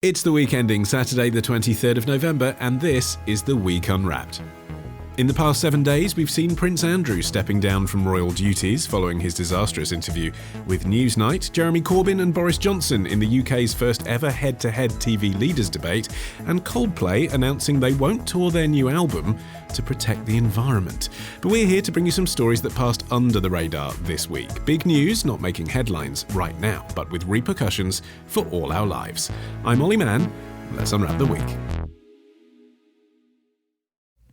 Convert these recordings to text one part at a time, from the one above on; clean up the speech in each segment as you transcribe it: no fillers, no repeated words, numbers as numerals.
It's the week ending Saturday the 23rd of November, and this is The Week Unwrapped. In the past 7 days, we've seen Prince Andrew stepping down from royal duties following his disastrous interview with Newsnight, Jeremy Corbyn and Boris Johnson in the UK's first ever head-to-head TV leaders debate, and Coldplay announcing they won't tour their new album to protect the environment. But we're here to bring you some stories that passed under the radar this week. Big news not making headlines right now, but with repercussions for all our lives. I'm Olly Mann. Let's unwrap the week.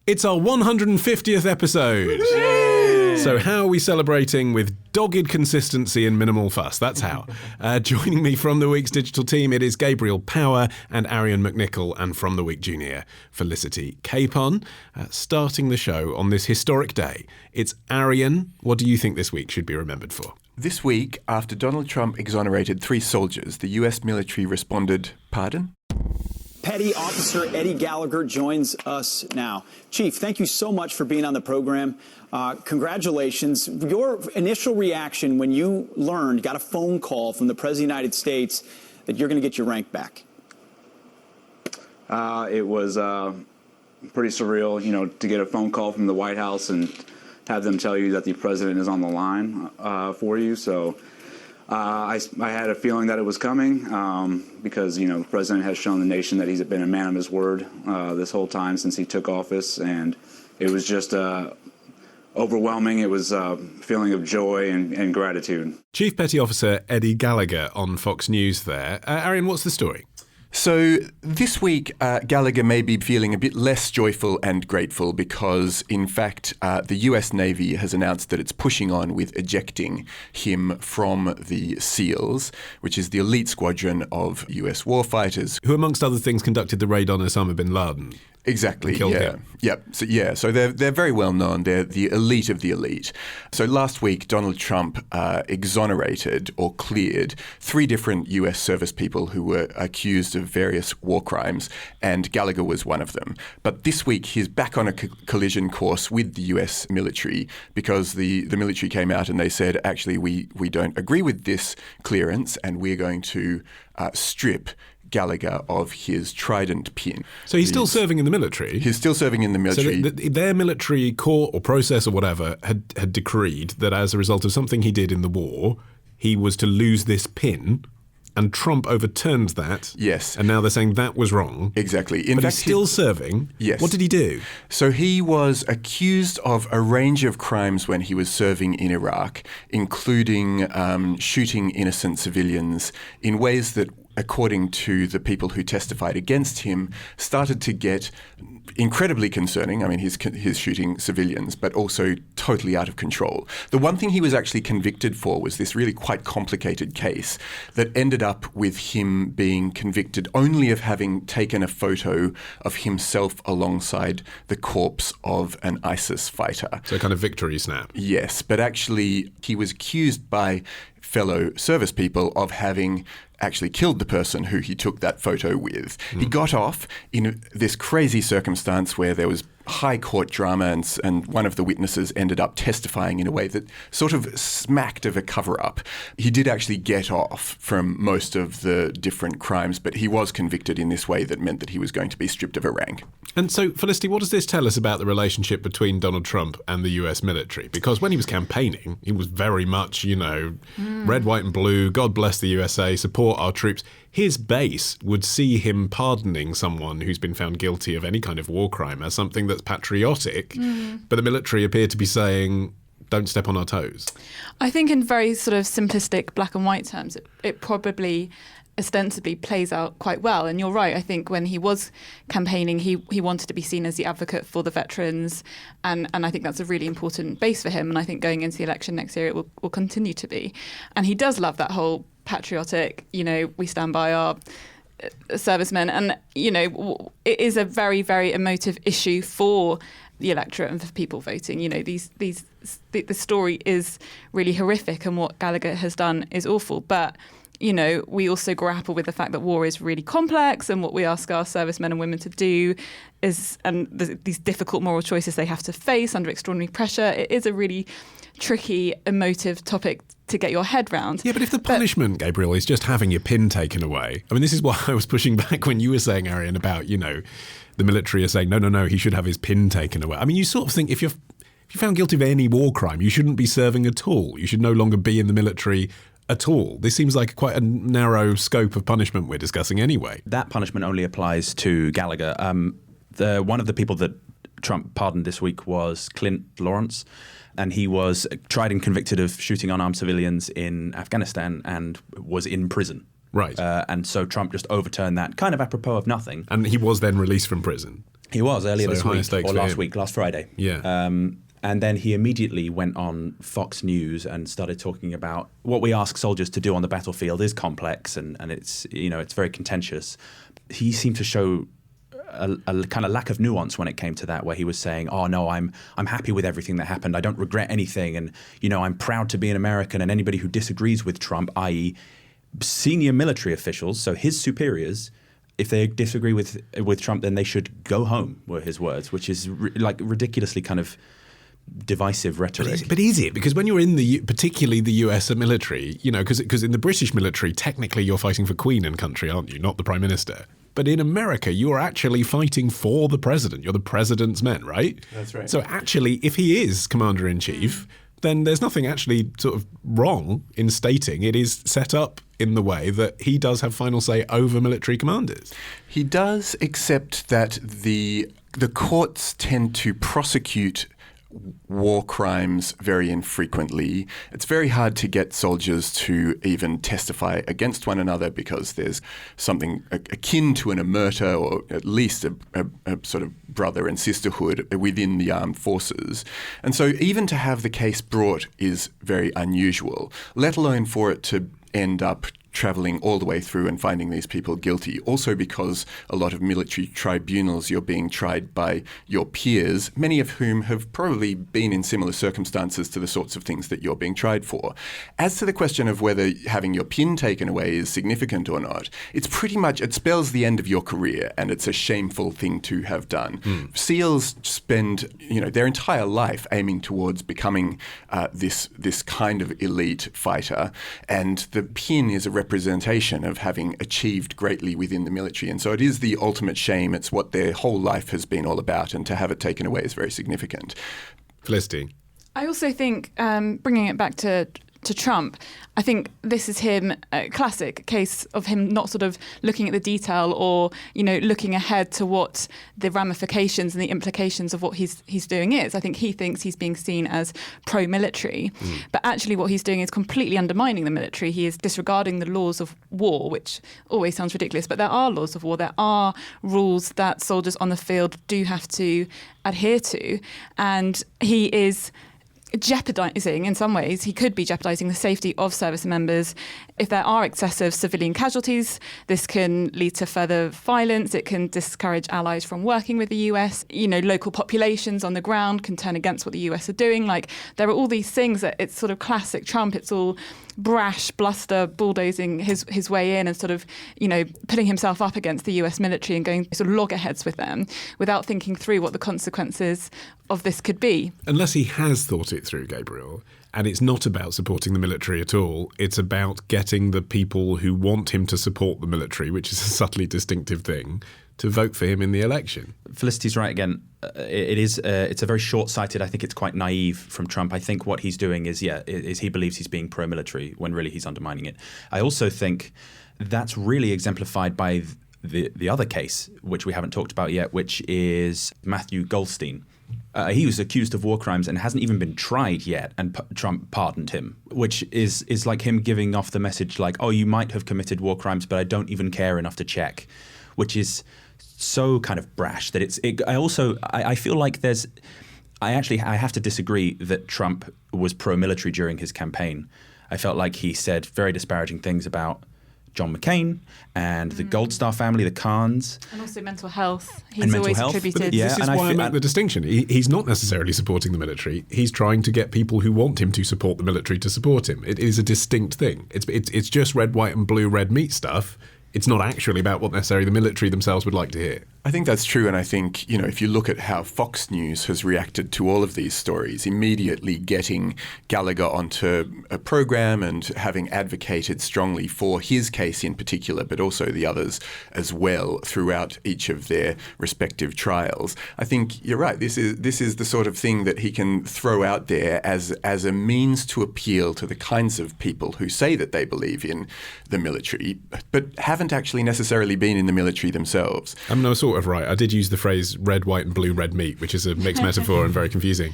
It's our 150th episode. Yay! So how are we celebrating? With dogged consistency and minimal fuss. That's how. Joining me from the week's digital team, it is Gabriel Power and Arion McNicoll, and from the week junior, Felicity. Capon, starting the show on this historic day. It's Arion. What do you think this week should be remembered for? This week, after Donald Trump exonerated 3 soldiers, the US military responded, pardon? Petty Officer Eddie Gallagher joins us now. Chief, thank you so much for being on the program. Congratulations. Your initial reaction when you got a phone call from the President of the United States that you're going to get your rank back? It was pretty surreal, to get a phone call from the White House and have them tell you that the president is on the line for you. So I had a feeling that it was coming because, the president has shown the nation that he's been a man of his word this whole time since he took office. And it was just overwhelming. It was a feeling of joy and gratitude. Chief Petty Officer Eddie Gallagher on Fox News there. Arion, what's the story? So this week, Gallagher may be feeling a bit less joyful and grateful because, in fact, the US Navy has announced that it's pushing on with ejecting him from the SEALs, which is the elite squadron of US warfighters. Who, amongst other things, conducted the raid on Osama bin Laden. Exactly. Killed yeah. him. Yep. So they're very well known. They're the elite of the elite. So last week, Donald Trump exonerated or cleared 3 different US service people who were accused of various war crimes, and Gallagher was one of them. But this week, he's back on a collision course with the US military because the military came out and they said, actually, we don't agree with this clearance, and we're going to strip Gallagher of his trident pin. So he's still serving in the military? He's still serving in the military. So their military court or process or whatever had decreed that as a result of something he did in the war, he was to lose this pin, and Trump overturned that. Yes. And now they're saying that was wrong. Exactly. But he's still serving? Yes. What did he do? So he was accused of a range of crimes when he was serving in Iraq, including shooting innocent civilians in ways that, according to the people who testified against him, started to get incredibly concerning. I mean, he's shooting civilians, but also totally out of control. The one thing he was actually convicted for was this really quite complicated case that ended up with him being convicted only of having taken a photo of himself alongside the corpse of an ISIS fighter. So kind of victory snap. Yes, but actually he was accused by fellow service people of having actually killed the person who he took that photo with. He got off in this crazy circumstance where there was high court drama and one of the witnesses ended up testifying in a way that sort of smacked of a cover-up. He did actually get off from most of the different crimes, but he was convicted in this way that meant that he was going to be stripped of a rank. And so, Felicity, what does this tell us about the relationship between Donald Trump and the US military? Because when he was campaigning, he was very much, red, white and blue, God bless the USA, support our troops. His base would see him pardoning someone who's been found guilty of any kind of war crime as something that's patriotic, but the military appear to be saying, don't step on our toes. I think in very sort of simplistic black and white terms, it probably ostensibly plays out quite well. And you're right, I think when he was campaigning, he wanted to be seen as the advocate for the veterans. And I think that's a really important base for him. And I think going into the election next year, it will continue to be. And he does love that whole patriotic, we stand by our servicemen. And, it is a very, very emotive issue for the electorate and for people voting. The story is really horrific and what Gallagher has done is awful. But we also grapple with the fact that war is really complex, and what we ask our servicemen and women to do these difficult moral choices they have to face under extraordinary pressure. It is a really tricky, emotive topic to get your head round. Yeah, but if the punishment, Gabriel, is just having your pin taken away, I mean, this is why I was pushing back when you were saying, Arion, about, the military are saying, no, he should have his pin taken away. I mean, you sort of think if you're found guilty of any war crime, you shouldn't be serving at all. You should no longer be in the military at all. This seems like quite a narrow scope of punishment we're discussing anyway. That punishment only applies to Gallagher. One of the people that Trump pardoned this week was Clint Lawrence, and he was tried and convicted of shooting unarmed civilians in Afghanistan and was in prison. Right. And so Trump just overturned that, kind of apropos of nothing. And he was then released from prison. He was earlier this week, or last week, last Friday. Yeah. And then he immediately went on Fox News and started talking about what we ask soldiers to do on the battlefield is complex and it's it's very contentious. He seemed to show a kind of lack of nuance when it came to that, where he was saying, "Oh no, I'm happy with everything that happened. I don't regret anything, and I'm proud to be an American." And anybody who disagrees with Trump, i.e., senior military officials, so his superiors, if they disagree with Trump, then they should go home, were his words, which is ridiculously kind of divisive rhetoric. But is it? Because when you're in particularly the US military, because in the British military, technically you're fighting for Queen and country, aren't you? Not the Prime Minister. But in America, you're actually fighting for the president. You're the president's men, right? That's right. So actually, if he is commander-in-chief, then there's nothing actually sort of wrong in stating it is set up in the way that he does have final say over military commanders. He does, except that the courts tend to prosecute war crimes very infrequently. It's very hard to get soldiers to even testify against one another because there's something akin to an omerta, or at least a sort of brother and sisterhood within the armed forces. And so even to have the case brought is very unusual, let alone for it to end up travelling all the way through and finding these people guilty. Also because a lot of military tribunals, you're being tried by your peers, many of whom have probably been in similar circumstances to the sorts of things that you're being tried for. As to the question of whether having your pin taken away is significant or not, it's pretty much, it spells the end of your career, and it's a shameful thing to have done. SEALs spend, their entire life aiming towards becoming this kind of elite fighter, and the pin is a representation of having achieved greatly within the military. And so it is the ultimate shame. It's what their whole life has been all about, and to have it taken away is very significant. Felicity. I also think, bringing it back to Trump, I think this is him, a classic case of him not sort of looking at the detail or, looking ahead to what the ramifications and the implications of what he's doing is. I think he thinks he's being seen as pro-military, but actually what he's doing is completely undermining the military. He is disregarding the laws of war, which always sounds ridiculous, but there are laws of war. There are rules that soldiers on the field do have to adhere to, and he is jeopardising, in some ways, he could be jeopardising the safety of service members. If there are excessive civilian casualties, this can lead to further violence. It can discourage allies from working with the US. Local populations on the ground can turn against what the US are doing. There are all these things that it's sort of classic Trump. It's all brash bluster, bulldozing his way in and sort of, putting himself up against the US military and going sort of loggerheads with them without thinking through what the consequences of this could be. Unless he has thought it through, Gabriel, and it's not about supporting the military at all, it's about getting the people who want him to support the military, which is a subtly distinctive thing, to vote for him in the election. Felicity's right again. It's a very short-sighted, I think it's quite naive from Trump. I think what he's doing is he believes he's being pro-military when really he's undermining it. I also think that's really exemplified by the other case, which we haven't talked about yet, which is Matthew Goldstein. He was accused of war crimes and hasn't even been tried yet, and Trump pardoned him, which is like him giving off the message like, oh, you might have committed war crimes, but I don't even care enough to check, which is so kind of brash that I feel like I have to disagree that Trump was pro-military during his campaign. I felt like he said very disparaging things about John McCain and the Gold Star family, the Kahns. And also mental health. He's And mental always health. attributed. This is why I make the distinction. He's not necessarily supporting the military. He's trying to get people who want him to support the military to support him. It is a distinct thing. It's just red, white and blue, red meat stuff. It's not actually about what necessarily the military themselves would like to hear. I think that's true, and I think, if you look at how Fox News has reacted to all of these stories, immediately getting Gallagher onto a program and having advocated strongly for his case in particular, but also the others as well throughout each of their respective trials. I think you're right. This is the sort of thing that he can throw out there as a means to appeal to the kinds of people who say that they believe in the military, but haven't actually necessarily been in the military themselves. No, sort of right. I did use the phrase red, white and blue, red meat, which is a mixed metaphor and very confusing.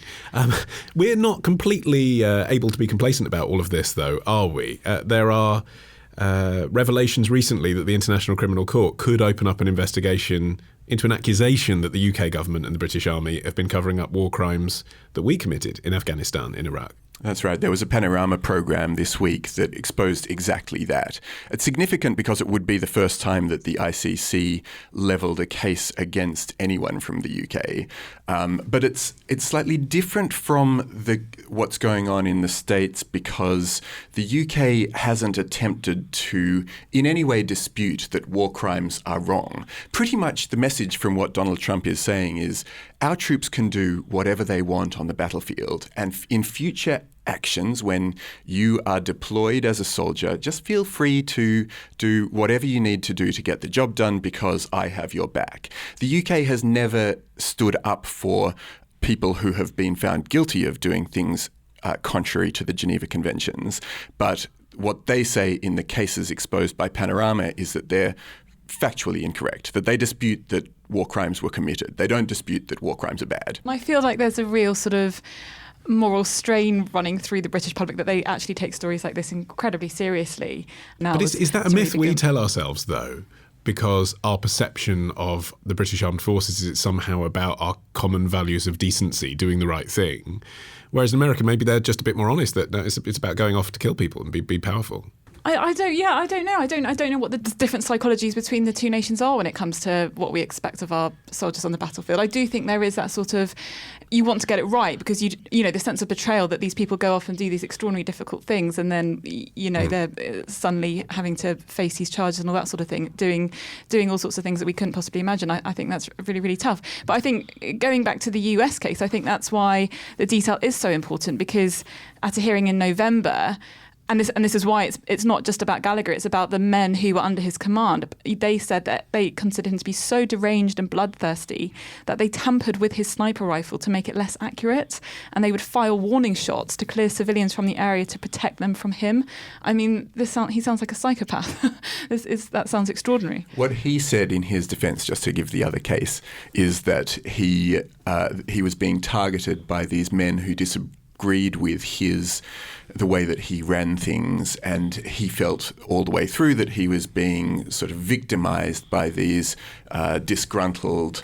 We're not completely able to be complacent about all of this, though, are we? There are revelations recently that the International Criminal Court could open up an investigation into an accusation that the UK government and the British Army have been covering up war crimes that we committed in Afghanistan, in Iraq. That's right. There was a Panorama program this week that exposed exactly that. It's significant because it would be the first time that the ICC levelled a case against anyone from the UK. But it's slightly different from what's going on in the States because the UK hasn't attempted to in any way dispute that war crimes are wrong. Pretty much the message from what Donald Trump is saying is our troops can do whatever they want on the battlefield, and in future actions when you are deployed as a soldier, just feel free to do whatever you need to do to get the job done because I have your back. The UK has never stood up for people who have been found guilty of doing things contrary to the Geneva Conventions, but what they say in the cases exposed by Panorama is that they're factually incorrect, that they dispute that war crimes were committed. They don't dispute that war crimes are bad. I feel like there's a real sort of moral strain running through the British public that they actually take stories like this incredibly seriously. Now, but is that a myth we tell ourselves, though? Because our perception of the British Armed Forces is it's somehow about our common values of decency, doing the right thing. Whereas in America, maybe they're just a bit more honest that no, it's about going off to kill people and be powerful. I don't know. I don't know what the different psychologies between the two nations are when it comes to what we expect of our soldiers on the battlefield. I do think there is that sort of, you want to get it right because you know the sense of betrayal that these people go off and do these extraordinary difficult things and then they're suddenly having to face these charges and all that sort of thing, doing all sorts of things that we couldn't possibly imagine. I think that's really, really tough. But I think going back to the US case, I think that's why the detail is so important, because at a hearing in November, and this is why it's not just about Gallagher, it's about the men who were under his command. They said that they considered him to be so deranged and bloodthirsty that they tampered with his sniper rifle to make it less accurate, and they would fire warning shots to clear civilians from the area to protect them from him. I mean, he sounds like a psychopath. That sounds extraordinary. What he said in his defence, just to give the other case, is that he was being targeted by these men who disagreed with the way that he ran things, and he felt all the way through that he was being sort of victimized by these disgruntled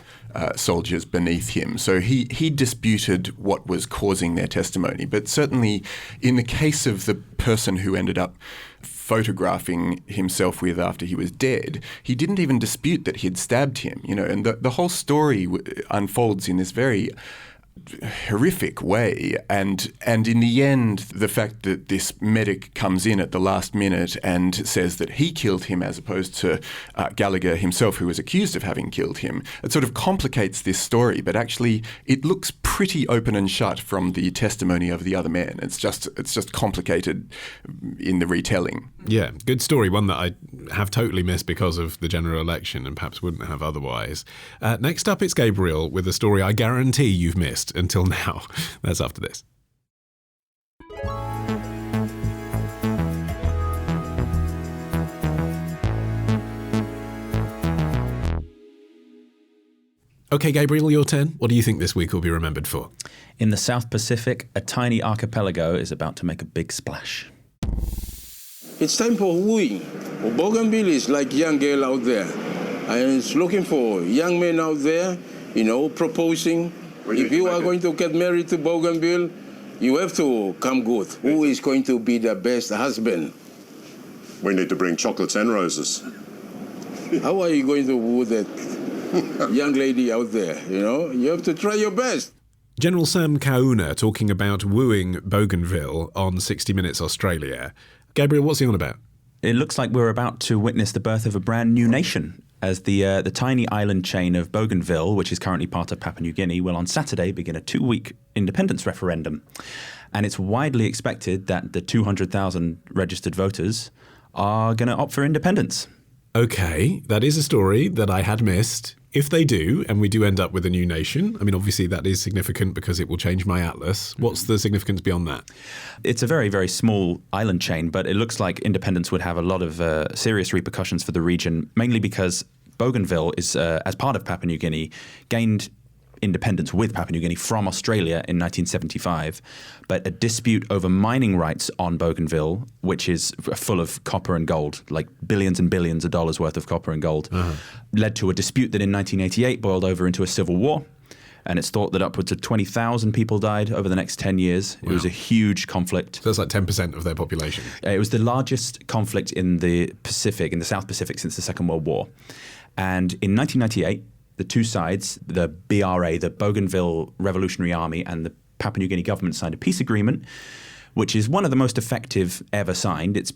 soldiers beneath him. So he disputed what was causing their testimony. But certainly in the case of the person who ended up photographing himself with after he was dead, he didn't even dispute that he'd stabbed him, and the whole story unfolds in this very horrific way, and in the end, the fact that this medic comes in at the last minute and says that he killed him as opposed to Gallagher himself, who was accused of having killed him, it sort of complicates this story, but actually it looks pretty open and shut from the testimony of the other men. It's just complicated in the retelling. Yeah, good story, one that I have totally missed because of the general election and perhaps wouldn't have otherwise. Next up, it's Gabriel with a story I guarantee you've missed until now. That's after this. Okay, Gabriel, your turn. What do you think this week will be remembered for? In the South Pacific, a tiny archipelago is about to make a big splash. It's time for wooing. Bougainville is like young girl out there. And it's looking for young men out there, proposing. If you are going to get married to Bougainville, you have to come good. Who is going to be the best husband? We need to bring chocolates and roses. How are you going to woo that young lady out there? You have to try your best. General Sam Kauna talking about wooing Bougainville on 60 Minutes Australia. Gabriel, what's he on about? It looks like we're about to witness the birth of a brand new nation, as the tiny island chain of Bougainville, which is currently part of Papua New Guinea, will on Saturday begin a 2-week independence referendum. And it's widely expected that the 200,000 registered voters are going to opt for independence. Okay, that is a story that I had missed. If they do, and we do end up with a new nation, I mean, obviously that is significant because it will change my atlas. What's the significance beyond that? It's a very, very small island chain, but it looks like independence would have a lot of serious repercussions for the region, mainly because Bougainville is, as part of Papua New Guinea, gained independence with Papua New Guinea from Australia in 1975, but a dispute over mining rights on Bougainville, which is full of copper and gold, like billions and billions of dollars worth of copper and gold, led to a dispute that in 1988 boiled over into a civil war. And it's thought that upwards of 20,000 people died over the next 10 years. Wow. It was a huge conflict. So that's like 10% of their population. It was the largest conflict in the Pacific, in the South Pacific, since the Second World War. And in 1998, the two sides, the BRA, the Bougainville Revolutionary Army, and the Papua New Guinea government signed a peace agreement, which is one of the most effective ever signed. It's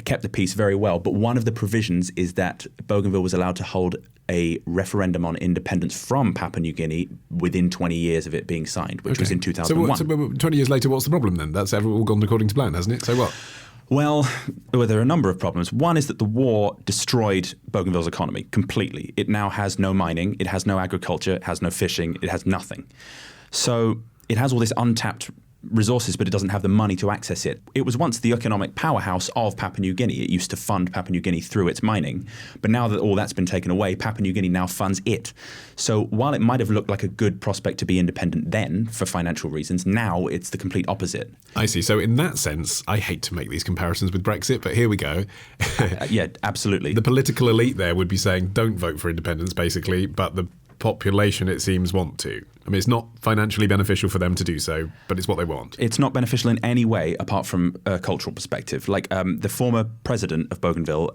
kept the peace very well. But one of the provisions is that Bougainville was allowed to hold a referendum on independence from Papua New Guinea within 20 years of it being signed, which was in 2001. So 20 years later, what's the problem then? That's all gone according to plan, hasn't it? So what? Well, there are a number of problems. One is that the war destroyed Bougainville's economy completely. It now has no mining, it has no agriculture, it has no fishing, it has nothing. So it has all this untapped resources, but it doesn't have the money to access it. It was once the economic powerhouse of Papua New Guinea. It used to fund Papua New Guinea through its mining. But now that all that's been taken away, Papua New Guinea now funds it. So while it might have looked like a good prospect to be independent then for financial reasons, now it's the complete opposite. I see. So in that sense, I hate to make these comparisons with Brexit, but here we go. Yeah, absolutely. The political elite there would be saying, don't vote for independence, basically, but the population, it seems, want to. I mean, it's not financially beneficial for them to do so, but it's what they want. It's not beneficial in any way apart from a cultural perspective. Like the former president of Bougainville,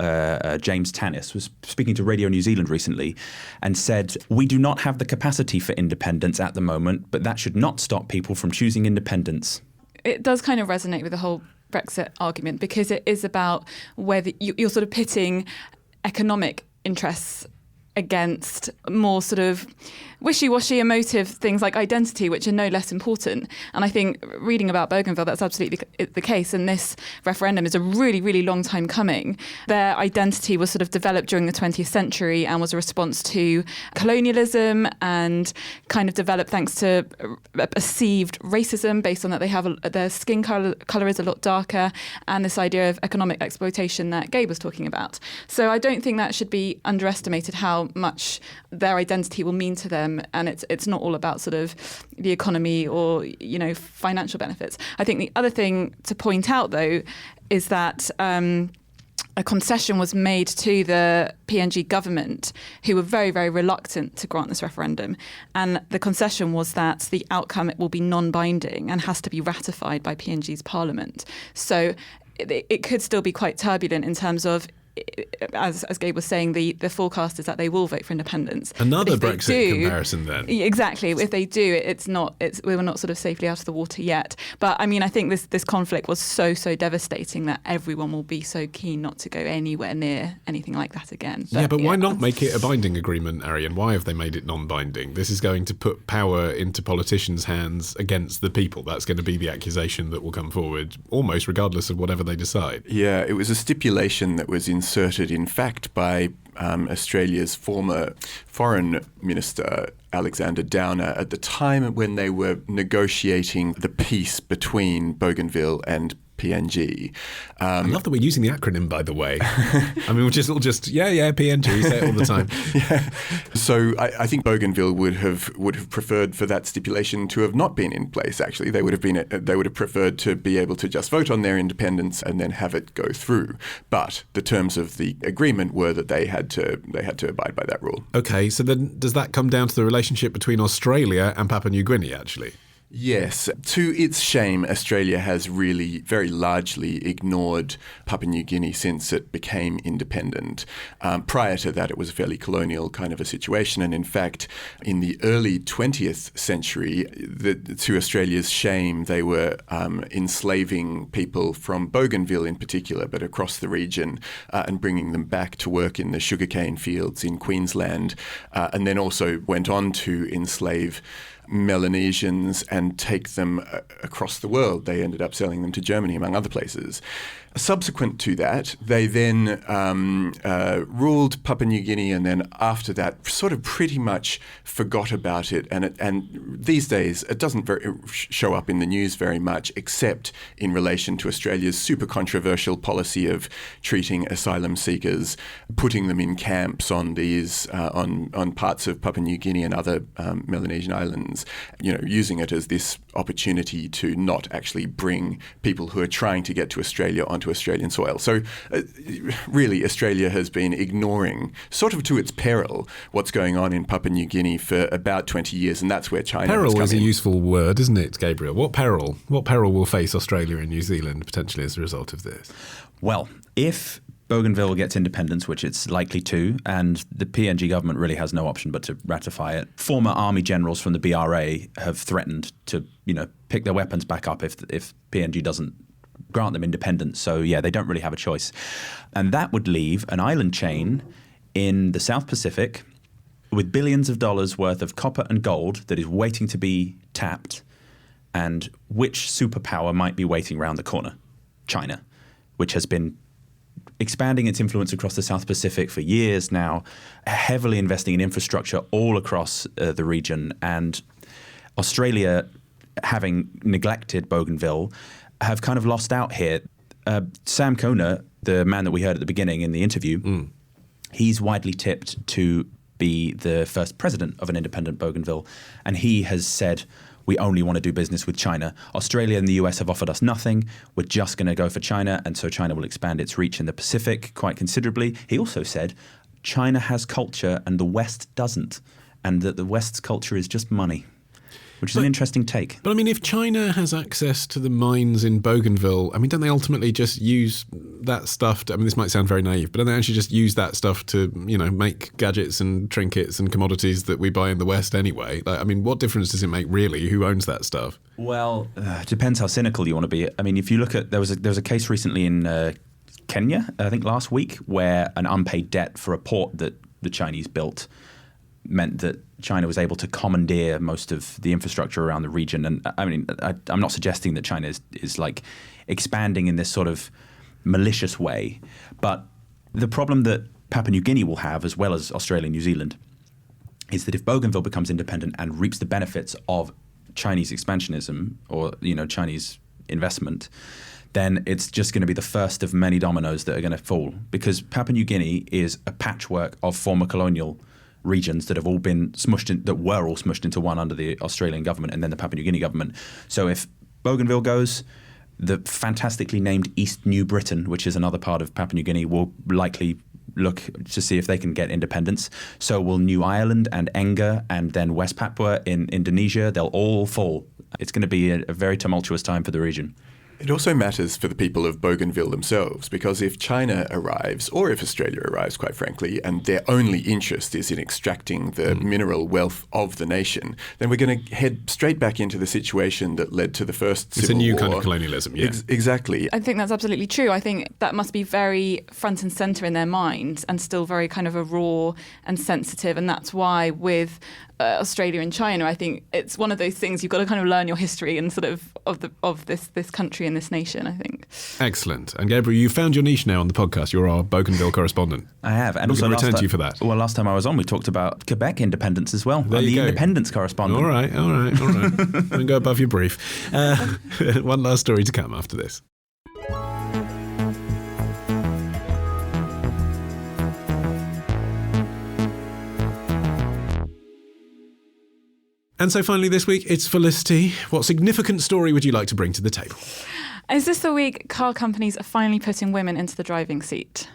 James Tannis, was speaking to Radio New Zealand recently and said, we do not have the capacity for independence at the moment, but that should not stop people from choosing independence. It does kind of resonate with the whole Brexit argument because it is about whether you're sort of pitting economic interests against more sort of wishy-washy emotive things like identity, which are no less important. And I think reading about Bougainville, that's absolutely the case. And this referendum is a really, really long time coming. Their identity was sort of developed during the 20th century and was a response to colonialism and kind of developed thanks to perceived racism based on that they have their skin colour is a lot darker and this idea of economic exploitation that Gabe was talking about. So I don't think that should be underestimated how much their identity will mean to them, and it's not all about sort of the economy or financial benefits. I think the other thing to point out though is that a concession was made to the PNG government, who were very, very reluctant to grant this referendum. And the concession was that the outcome will be non-binding and has to be ratified by PNG's parliament. So it could still be quite turbulent in terms of, as Gabe was saying, the forecast is that they will vote for independence. Another Brexit comparison then. Exactly. If they do, we're not sort of safely out of the water yet. But I mean, I think this conflict was so devastating that everyone will be so keen not to go anywhere near anything like that again. But why not make it a binding agreement, Arion? Why have they made it non-binding? This is going to put power into politicians' hands against the people. That's going to be the accusation that will come forward, almost regardless of whatever they decide. Yeah, it was a stipulation that was inserted, in fact, by Australia's former Foreign Minister, Alexander Downer, at the time when they were negotiating the peace between Bougainville and PNG. I love that we're using the acronym, by the way. I mean, we're just PNG, say it all the time. Yeah. So I think Bougainville would have preferred for that stipulation to have not been in place. Actually, they would have preferred to be able to just vote on their independence and then have it go through. But the terms of the agreement were that they had to abide by that rule. Okay, so then does that come down to the relationship between Australia and Papua New Guinea? Actually. Yes. To its shame, Australia has really very largely ignored Papua New Guinea since it became independent. Prior to that, it was a fairly colonial kind of a situation. And in fact, in the early 20th century, to Australia's shame, they were enslaving people from Bougainville in particular, but across the region, and bringing them back to work in the sugarcane fields in Queensland, and then also went on to enslave Melanesians and take them across the world. They ended up selling them to Germany, among other places. Subsequent to that, they then ruled Papua New Guinea, and then after that sort of pretty much forgot about it. And these days, it doesn't show up in the news very much, except in relation to Australia's super controversial policy of treating asylum seekers, putting them in camps on these on parts of Papua New Guinea and other Melanesian islands, using it as this opportunity to not actually bring people who are trying to get to Australia onto Australian soil. So really, Australia has been ignoring, sort of to its peril, what's going on in Papua New Guinea for about 20 years, and that's where China has come in. Peril is a useful word, isn't it, Gabriel? What peril will face Australia and New Zealand potentially as a result of this? Well, if Bougainville gets independence, which it's likely to, and the PNG government really has no option but to ratify it. Former army generals from the BRA have threatened to, pick their weapons back up if PNG doesn't grant them independence. So, yeah, they don't really have a choice. And that would leave an island chain in the South Pacific with billions of dollars worth of copper and gold that is waiting to be tapped. And which superpower might be waiting around the corner? China, which has been expanding its influence across the South Pacific for years now, heavily investing in infrastructure all across the region. And Australia, having neglected Bougainville, have kind of lost out here. Sam Kona, the man that we heard at the beginning in the interview, he's widely tipped to be the first president of an independent Bougainville. And he has said, we only want to do business with China. Australia and the US have offered us nothing. We're just going to go for China. And so China will expand its reach in the Pacific quite considerably. He also said China has culture and the West doesn't, and that the West's culture is just money, which is an interesting take. But I mean, if China has access to the mines in Bougainville, I mean, don't they ultimately just use that stuff to, I mean, this might sound very naive, but don't they actually just use that stuff to, make gadgets and trinkets and commodities that we buy in the West anyway? Like, I mean, what difference does it make really? Who owns that stuff? Well, it depends how cynical you want to be. I mean, if you look at, there was a case recently in Kenya, I think last week, where an unpaid debt for a port that the Chinese built meant that China was able to commandeer most of the infrastructure around the region. And I mean, I'm not suggesting that China is like expanding in this sort of malicious way. But the problem that Papua New Guinea will have, as well as Australia and New Zealand, is that if Bougainville becomes independent and reaps the benefits of Chinese expansionism or, Chinese investment, then it's just going to be the first of many dominoes that are going to fall. Because Papua New Guinea is a patchwork of former colonial regions that have all been were all smushed into one under the Australian government and then the Papua New Guinea government. So if Bougainville goes, the fantastically named East New Britain, which is another part of Papua New Guinea, will likely look to see if they can get independence. So will New Ireland and Enga and then West Papua in Indonesia. They'll all fall. It's going to be a very tumultuous time for the region. It also matters for the people of Bougainville themselves, because if China arrives, or if Australia arrives, quite frankly, and their only interest is in extracting the mineral wealth of the nation, then we're going to head straight back into the situation that led to the first civil war. It's a new kind of colonialism, yeah. Exactly. I think that's absolutely true. I think that must be very front and centre in their minds and still very kind of a raw and sensitive. And that's why with Australia and China, I think it's one of those things you've got to kind of learn your history and sort of this country and this nation, I think. Excellent. And Gabriel, you found your niche now on the podcast. You're our Bougainville correndent. I have. And we're also return to you for that. Well, last time I was on, we talked about Quebec independence as well. There I'm you the go. independence correspondent. All right. Don't go above your brief. One last story to come after this. And so finally this week, it's Felicity. What significant story would you like to bring to the table? Is this the week car companies are finally putting women into the driving seat?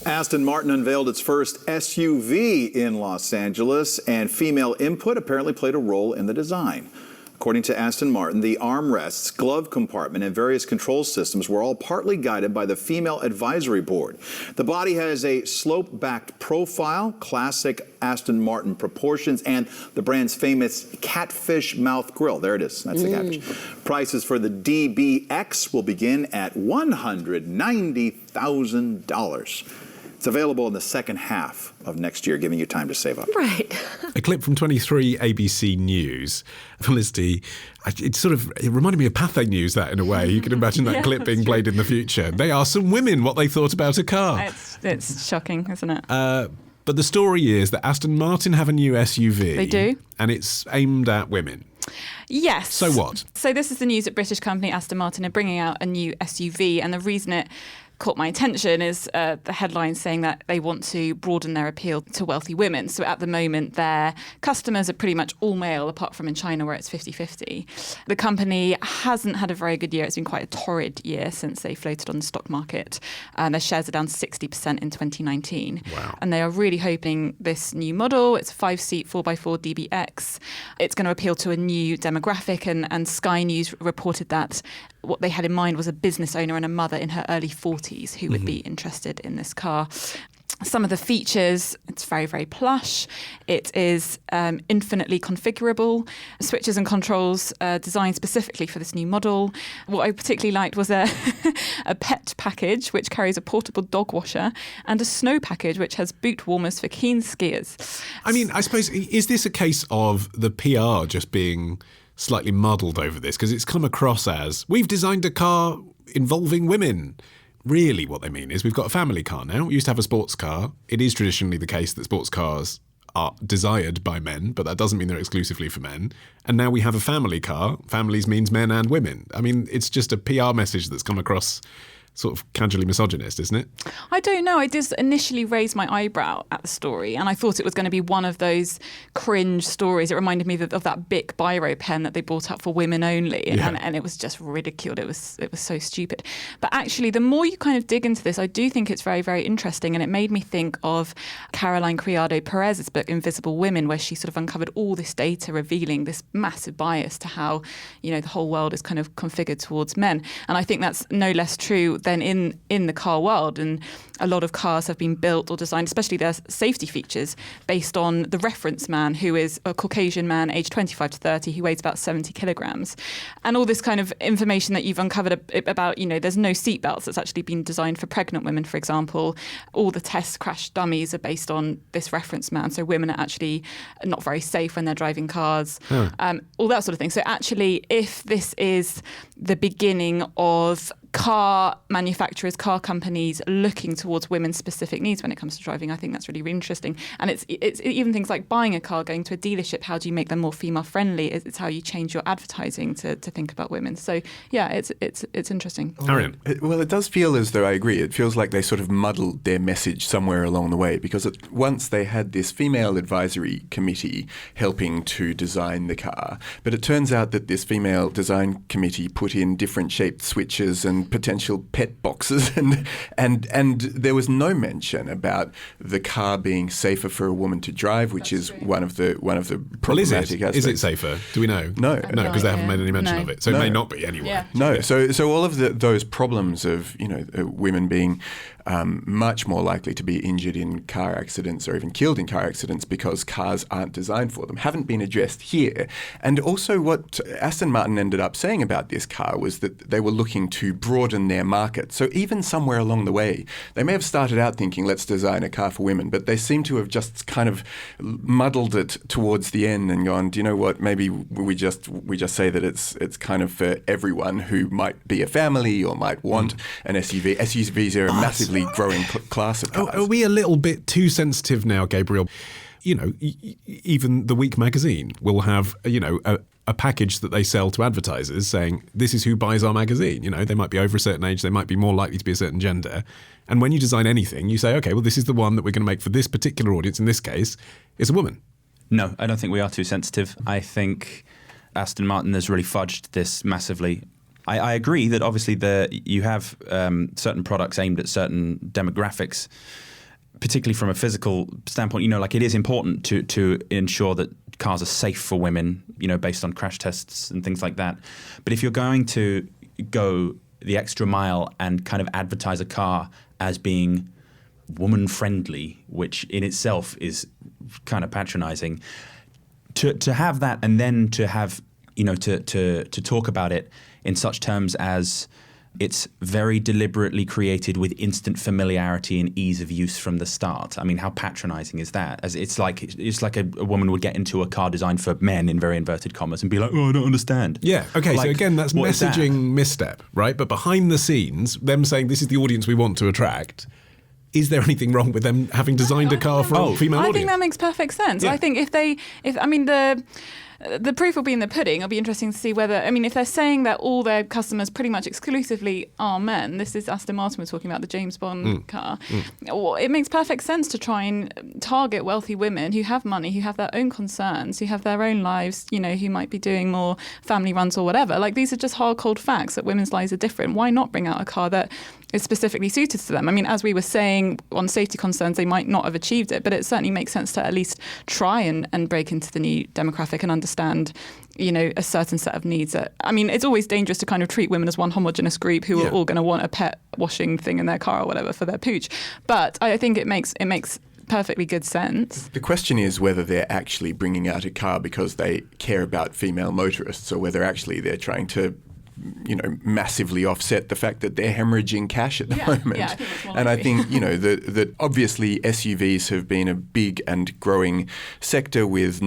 Aston Martin unveiled its first SUV in Los Angeles, and female input apparently played a role in the design. According to Aston Martin, the armrests, glove compartment, and various control systems were all partly guided by the Female Advisory Board. The body has a slope-backed profile, classic Aston Martin proportions, and the brand's famous catfish mouth grille. There it is. That's the catfish. Prices for the DBX will begin at $190,000. It's available in the second half of next year, giving you time to save up. Right. A clip from 23 ABC News. Felicity, it reminded me of Pathé News, that in a way. You can imagine that clip being played in the future. They asked some women what they thought about a car. It's shocking, isn't it? But the story is that Aston Martin have a new SUV. They do. And it's aimed at women. Yes. So what? So this is the news that British company Aston Martin are bringing out a new SUV, and the reason it caught my attention is the headline saying that they want to broaden their appeal to wealthy women. So at the moment, their customers are pretty much all male, apart from in China where it's 50-50. The company hasn't had a very good year. It's been quite a torrid year since they floated on the stock market. Their shares are down 60% in 2019. Wow. And they are really hoping this new model, it's a 5-seat 4x4 DBX, it's going to appeal to a new demographic. And Sky News reported that what they had in mind was a business owner and a mother in her early 40s who would be interested in this car. Some of the features, it's very, very plush. It is infinitely configurable. Switches and controls designed specifically for this new model. What I particularly liked was a pet package, which carries a portable dog washer, and a snow package, which has boot warmers for keen skiers. I mean, I suppose, is this a case of the PR just being slightly muddled over this? Because it's come across as, we've designed a car involving women. Really what they mean is we've got a family car now. We used to have a sports car. It is traditionally the case that sports cars are desired by men, but that doesn't mean they're exclusively for men. And now we have a family car. Families means men and women. I mean, it's just a PR message that's come across sort of casually misogynist, isn't it? I don't know. I just initially raised my eyebrow at the story, and I thought it was going to be one of those cringe stories. It reminded me of that Bic biro pen that they brought up for women only, and it was just ridiculed. It was so stupid. But actually, the more you kind of dig into this, I do think it's very, very interesting, and it made me think of Caroline Criado Perez's book Invisible Women, where she sort of uncovered all this data revealing this massive bias to how, the whole world is kind of configured towards men. And I think that's no less true than in the car world. And a lot of cars have been built or designed, especially their safety features, based on the reference man, who is a Caucasian man aged 25 to 30, who weighs about 70 kilograms. And all this kind of information that you've uncovered about, there's no seatbelts that's actually been designed for pregnant women, for example. All the test crash dummies are based on this reference man. So women are actually not very safe when they're driving cars, all that sort of thing. So actually, if this is the beginning of car manufacturers, car companies looking towards women's specific needs when it comes to driving, I think that's really, really interesting. And it's even things like buying a car, going to a dealership, how do you make them more female friendly? It's how you change your advertising to think about women. So yeah, it's interesting. Arion? Well, it does feel as though, I agree, it feels like they sort of muddled their message somewhere along the way, because once they had this female advisory committee helping to design the car, but it turns out that this female design committee put in different shaped switches and potential pet boxes, and there was no mention about the car being safer for a woman to drive, which is one of the problematic aspects. Is it safer? Do we know? No, because they haven't made any mention of it. So it may not be anyway. Yeah. No, so all of those problems of women being much more likely to be injured in car accidents or even killed in car accidents because cars aren't designed for them haven't been addressed here. And also what Aston Martin ended up saying about this car was that they were looking to broaden their market. So even somewhere along the way, they may have started out thinking, let's design a car for women, but they seem to have just kind of muddled it towards the end and gone, do you know what, maybe we just say that it's kind of for everyone who might be a family or might want an SUV. SUVs are a massively growing class of cars. Are we a little bit too sensitive now, Gabriel? Even The Week magazine will have, a package that they sell to advertisers saying, this is who buys our magazine. They might be over a certain age, they might be more likely to be a certain gender. And when you design anything, you say, okay, well, this is the one that we're going to make for this particular audience. In this case, it's a woman. No, I don't think we are too sensitive. I think Aston Martin has really fudged this massively. I agree that obviously you have certain products aimed at certain demographics, particularly from a physical standpoint. Like it is important to ensure that cars are safe for women, based on crash tests and things like that. But if you're going to go the extra mile and kind of advertise a car as being woman-friendly, which in itself is kind of patronizing, to have that and then to have, to talk about it in such terms as it's very deliberately created with instant familiarity and ease of use from the start. I mean, how patronizing is that? As it's like a woman would get into a car designed for men, in very inverted commas, and be like, "Oh, I don't understand." Yeah. Okay. So again, that's messaging misstep, right? But behind the scenes, them saying this is the audience we want to attract. Is there anything wrong with them having designed a car for a female audience? I think that makes perfect sense. Yeah. I think the proof will be in the pudding. It'll be interesting to see whether, if they're saying that all their customers pretty much exclusively are men, this is Aston Martin we're talking about, the James Bond car. Well, it makes perfect sense to try and target wealthy women who have money, who have their own concerns, who have their own lives, who might be doing more family runs or whatever. Like, these are just hard, cold facts that women's lives are different. Why not bring out a car that is specifically suited to them? As we were saying, on safety concerns, they might not have achieved it, but it certainly makes sense to at least try and break into the new demographic and understand, a certain set of needs. It's always dangerous to kind of treat women as one homogenous group who are all going to want a pet washing thing in their car or whatever for their pooch. But I think it makes perfectly good sense. The question is whether they're actually bringing out a car because they care about female motorists, or whether actually they're trying to massively offset the fact that they're hemorrhaging cash at the moment. Yeah, I think that's more and likely. I think, that obviously SUVs have been a big and growing sector, with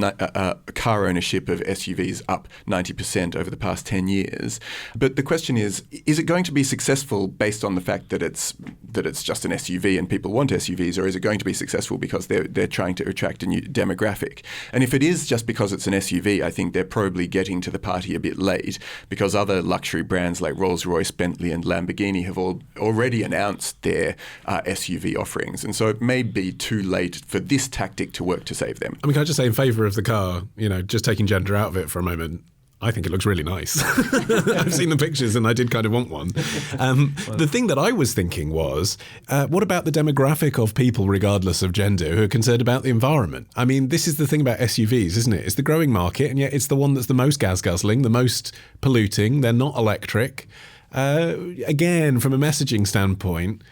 car ownership of SUVs up 90% over the past 10 years. But the question is it going to be successful based on the fact that it's just an SUV and people want SUVs, or is it going to be successful because they're trying to attract a new demographic? And if it is just because it's an SUV, I think they're probably getting to the party a bit late, because other luxury brands like Rolls-Royce, Bentley and Lamborghini have already announced their SUV offerings. And so it may be too late for this tactic to work to save them. Can I just say, in favour of the car, just taking gender out of it for a moment, I think it looks really nice. I've seen the pictures and I did kind of want one. The thing that I was thinking was, what about the demographic of people, regardless of gender, who are concerned about the environment? This is the thing about SUVs, isn't it? It's the growing market, and yet it's the one that's the most gas-guzzling, the most polluting. They're not electric. Again, from a messaging standpoint,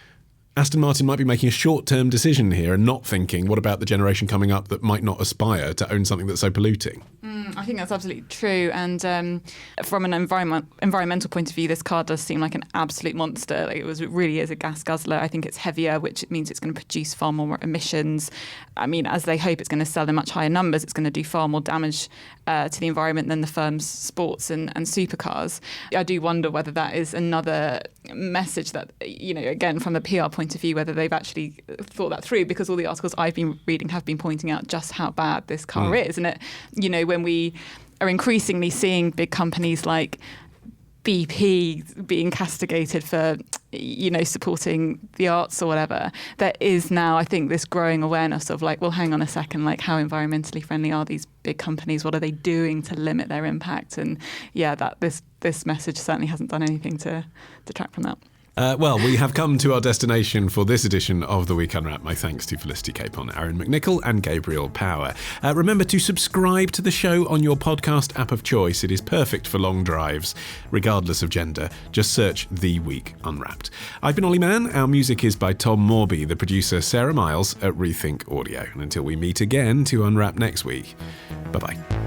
Aston Martin might be making a short-term decision here and not thinking, what about the generation coming up that might not aspire to own something that's so polluting? I think that's absolutely true. And from an environmental point of view, this car does seem like an absolute monster. Like, it really is a gas guzzler. I think it's heavier, which means it's going to produce far more emissions. As they hope it's going to sell in much higher numbers, it's going to do far more damage to the environment than the firm's sports and supercars. I do wonder whether that is another message that, again, from the PR point of view, whether they've actually thought that through, because all the articles I've been reading have been pointing out just how bad this car is. And when we are increasingly seeing big companies like BP being castigated for, supporting the arts or whatever, there is now, I think, this growing awareness of like, well, hang on a second, like, how environmentally friendly are these big companies? What are they doing to limit their impact? And that this message certainly hasn't done anything to detract from that. Well, we have come to our destination for this edition of The Week Unwrapped. My thanks to Felicity, Capon, Arion McNicoll and Gabriel Power. Remember to subscribe to the show on your podcast app of choice. It is perfect for long drives, regardless of gender. Just search The Week Unwrapped. I've been Olly Mann. Our music is by Tom Morby, the producer Sarah Miles at Rethink Audio. And until we meet again to unwrap next week, bye-bye.